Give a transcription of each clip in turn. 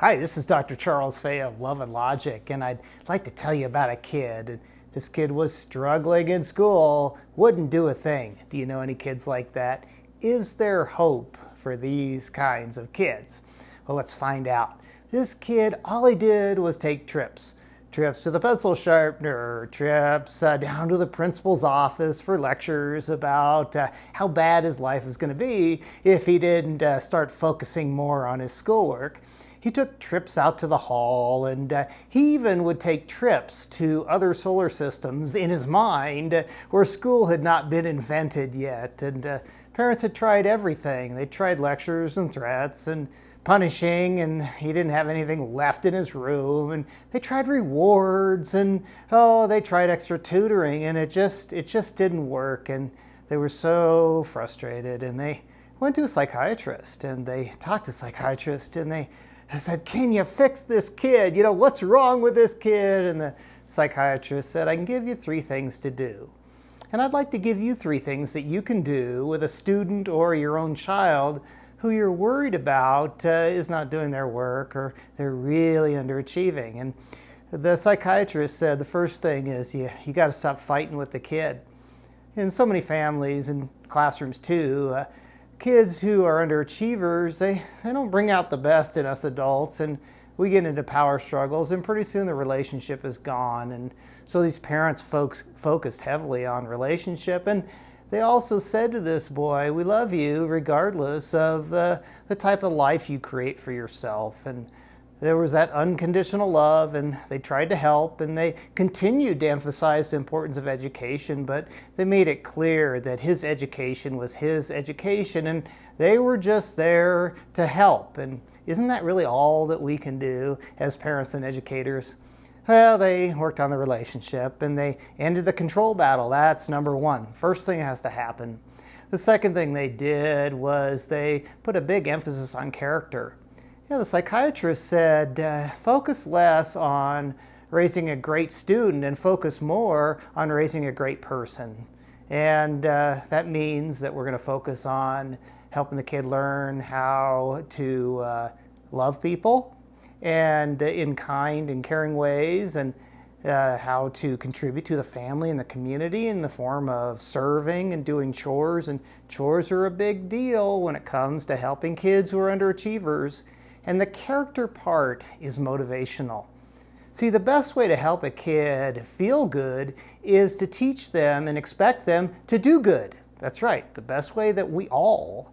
Hi, this is Dr. Charles Fay of Love and Logic, and I'd like to tell you about a kid. This kid was struggling in school, wouldn't do a thing. Do you know any kids like that? Is there hope for these kinds of kids? Well, let's find out. This kid, all he did was take trips. Trips to the pencil sharpener, trips down to the principal's office for lectures about how bad his life was going to be if he didn't start focusing more on his schoolwork. He took trips out to the hall, and he even would take trips to other solar systems in his mind where school had not been invented yet. And parents had tried everything. They tried lectures and threats and punishing, and he didn't have anything left in his room. And they tried rewards, and they tried extra tutoring, and it just didn't work. And they were so frustrated, and they went to a psychiatrist, and they talked to the psychiatrist, and I said, "Can you fix this kid? You know, what's wrong with this kid?" And the psychiatrist said, "I can give you 3 things to do. And I'd like to give you 3 things that you can do with a student or your own child who you're worried about is not doing their work or they're really underachieving." And the psychiatrist said the first thing is you got to stop fighting with the kid. In so many families and classrooms too, kids who are underachievers, they don't bring out the best in us adults, and we get into power struggles, and pretty soon the relationship is gone. And so these parents focused heavily on relationship, and they also said to this boy, "We love you regardless of the type of life you create for yourself." And there was that unconditional love, and they tried to help, and they continued to emphasize the importance of education, but they made it clear that his education was his education, and they were just there to help. And isn't that really all that we can do as parents and educators? Well, they worked on the relationship, and they ended the control battle. That's number 1. First thing that has to happen. The second thing they did was they put a big emphasis on character. The psychiatrist said, focus less on raising a great student and focus more on raising a great person. And that means that we're going to focus on helping the kid learn how to love people and in kind and caring ways, and how to contribute to the family and the community in the form of serving and doing chores. And chores are a big deal when it comes to helping kids who are underachievers. And the character part is motivational. See, the best way to help a kid feel good is to teach them and expect them to do good. That's right. The best way that we all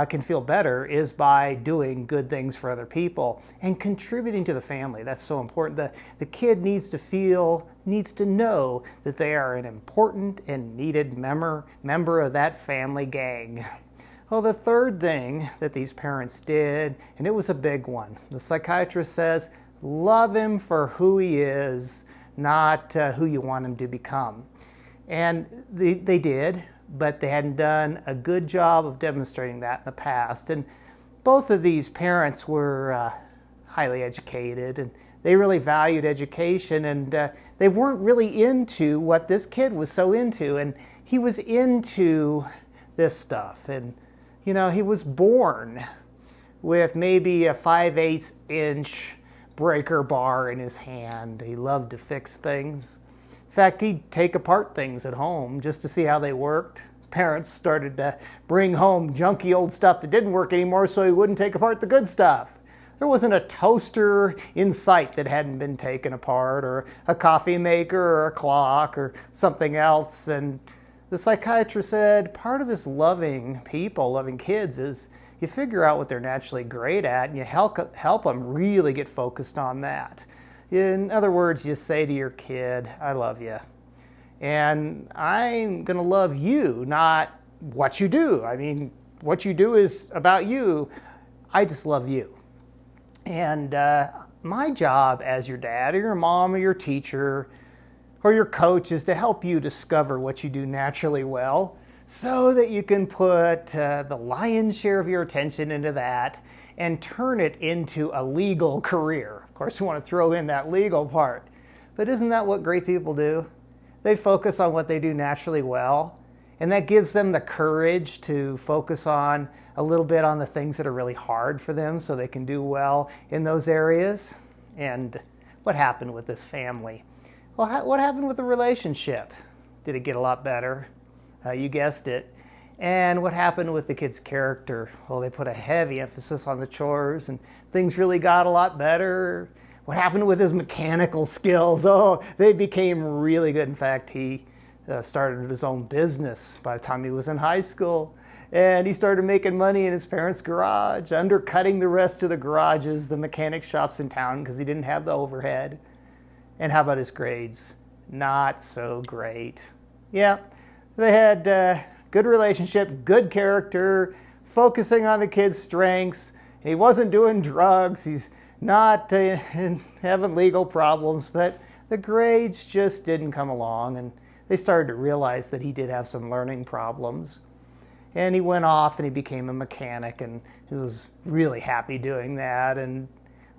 can feel better is by doing good things for other people and contributing to the family. That's so important. The kid needs to know that they are an important and needed member of that family gang. Well, the third thing that these parents did, and it was a big one, the psychiatrist says, love him for who he is, not who you want him to become. And they did, but they hadn't done a good job of demonstrating that in the past. And both of these parents were highly educated, and they really valued education, and they weren't really into what this kid was so into. And he was into this stuff. And you know, he was born with maybe a 5/8 inch breaker bar in his hand. He loved to fix things. In fact, he'd take apart things at home just to see how they worked. Parents started to bring home junky old stuff that didn't work anymore so he wouldn't take apart the good stuff. There wasn't a toaster in sight that hadn't been taken apart, or a coffee maker, or a clock, or something else. And the psychiatrist said part of this loving people, loving kids, is you figure out what they're naturally great at, and you help them really get focused on that. In other words, you say to your kid, "I love you. And I'm going to love you, not what you do. I mean, what you do is about you. I just love you. And my job as your dad or your mom or your teacher or your coach is to help you discover what you do naturally well so that you can put the lion's share of your attention into that and turn it into a legal career." Of course, you want to throw in that legal part. But isn't that what great people do? They focus on what they do naturally well, And that gives them the courage to focus on a little bit on the things that are really hard for them so they can do well in those areas. And what happened with this family? Well, what happened with the relationship? Did it get a lot better? You guessed it. And what happened with the kid's character? Well, they put a heavy emphasis on the chores and things really got a lot better. What happened with his mechanical skills? Oh, they became really good. In fact, he started his own business by the time he was in high school. And he started making money in his parents' garage, undercutting the rest of the garages, the mechanic shops in town, because he didn't have the overhead. And how about his grades? Not so great. Yeah, they had good relationship, good character, focusing on the kid's strengths. He wasn't doing drugs. He's not having legal problems, but the grades just didn't come along. And they started to realize that he did have some learning problems. And he went off and he became a mechanic, and he was really happy doing that. And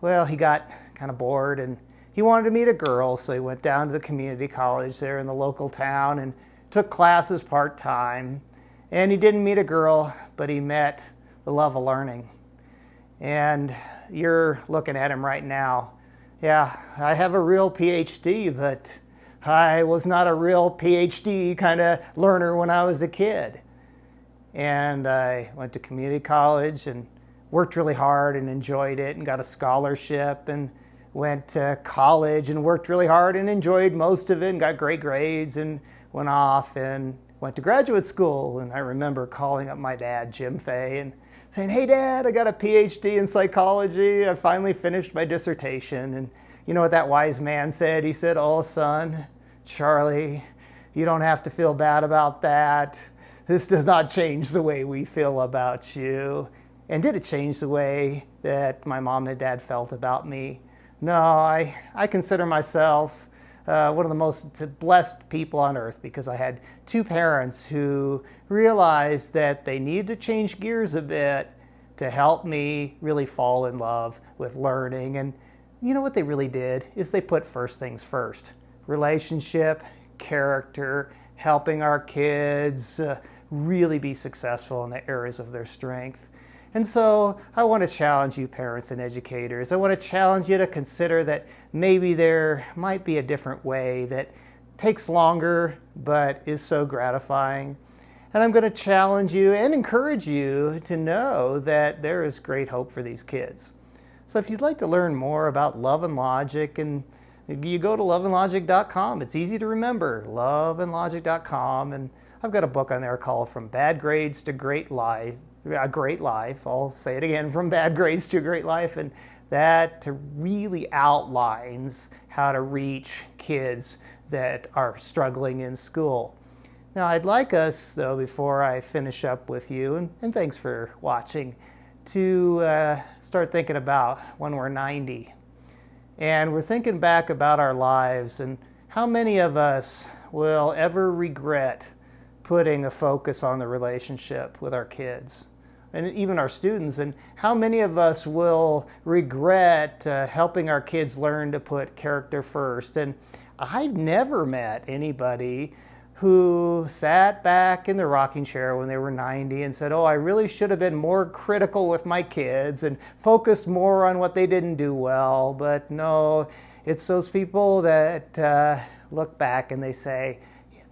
well, he got kind of bored and he wanted to meet a girl, so he went down to the community college there in the local town and took classes part-time. And he didn't meet a girl, but he met the love of learning. And you're looking at him right now. Yeah, I have a real PhD, but I was not a real PhD kind of learner when I was a kid. And I went to community college and worked really hard and enjoyed it and got a scholarship, and went to college and worked really hard and enjoyed most of it and got great grades, and went off and went to graduate school. And I remember calling up my dad, Jim Fay, and saying, "Hey Dad, I got a PhD in psychology. I finally finished my dissertation." And you know what that wise man said? He said, "Oh son, Charlie, you don't have to feel bad about that. This does not change the way we feel about you." And did it change the way that my mom and dad felt about me? No, I consider myself one of the most blessed people on earth, because I had two parents who realized that they needed to change gears a bit to help me really fall in love with learning. And you know what they really did is they put first things first. Relationship, character, helping our kids really be successful in the areas of their strength. And so I want to challenge you, parents and educators. I want to challenge you to consider that maybe there might be a different way that takes longer but is so gratifying. And I'm going to challenge you and encourage you to know that there is great hope for these kids. So if you'd like to learn more about Love and Logic, and you go to loveandlogic.com. It's easy to remember, loveandlogic.com. And I've got a book on there called From Bad Grades to Great Life. A Great Life. I'll say it again, From Bad Grades to a Great Life. And that really outlines how to reach kids that are struggling in school. Now, I'd like us, though, before I finish up with you, and thanks for watching, to start thinking about when we're 90. And we're thinking back about our lives and how many of us will ever regret putting a focus on the relationship with our kids and even our students, and how many of us will regret helping our kids learn to put character first. And I've never met anybody who sat back in the rocking chair when they were 90 and said, "Oh, I really should have been more critical with my kids and focused more on what they didn't do well." But no, it's those people that look back and they say,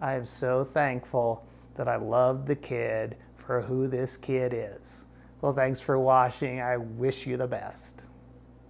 "I am so thankful that I loved the kid for who this kid is." Well, thanks for watching. I wish you the best.